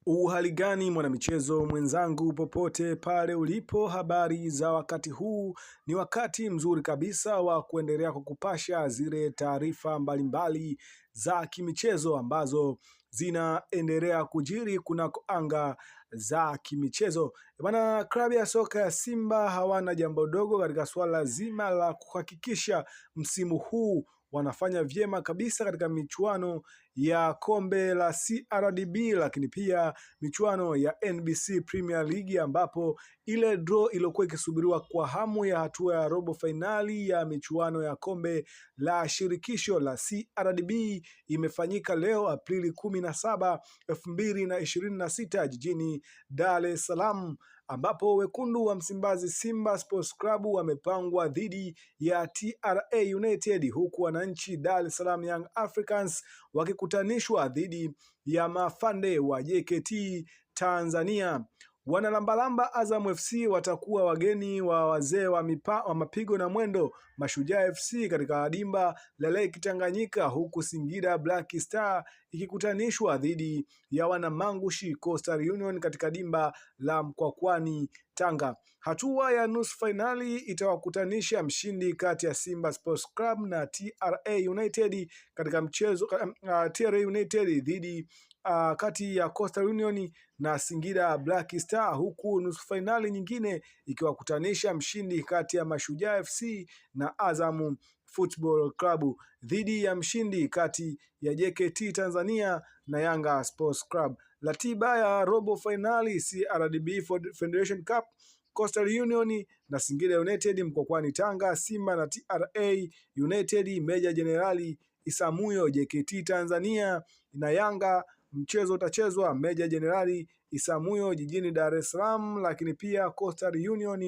Uhali gani mwanamichezo mwenzangu, popote pale ulipo, habari za wakati huu. Ni wakati mzuri kabisa wa kuendelea kukupasha zile taarifa mbalimbali za kimichezo ambazo zinaendelea kujiri kunako anga za kimichezo. Bwana, klabu ya soka ya Simba hawana jambo dogo katika swala zima la kuhakikisha msimu huu wanafanya vyema kabisa katika michuano ya kombe la CRDB, lakini pia michuano ya NBC Premier League, ambapo ile draw iliyokuwa ikisubiriwa kwa hamu ya hatua ya robo fainali ya michuano ya kombe la shirikisho la CRDB imefanyika leo Aprili 17, 2026 jijini Dar es Salaam, ambapo wekundu wa Msimbazi Simba Sports Club wamepangwa dhidi ya TRA United, huku wananchi Dar es Salaam Young Africans wakikutanishwa dhidi ya mafande wa JKT Tanzania. Wanalambalamba Azam FC watakuwa wageni wa wazee wa mapigo na mwendo Mashujaa FC katika dimba la Lake Tanganyika, huku Singida Black Star ikikutanishwa dhidi ya wanamangushi Coastal Union katika dimba la Mkwakwani Tanga. Hatua ya nusu fainali itawakutanisha mshindi kati ya Simba Sports Club na TRA United katika mchezo TRA United dhidi kati ya Coastal Union na Singida Black Star, huku nusu fainali nyingine ikiwakutanisha mshindi kati ya Mashujaa FC na Azam Football Club dhidi ya mshindi kati ya JKT Tanzania na Yanga Sports Club. Ratiba ya robo finali CRDB Federation Cup: Coastal Union na Singida United Mkwakwani Tanga, Simba na TRA United Meja Jenerali Isamuyo JKT Tanzania na Yanga. Mchezo utachezwa Meja Jenerali Isamuyo jijini Dar es Salaam, lakini pia Coastal Union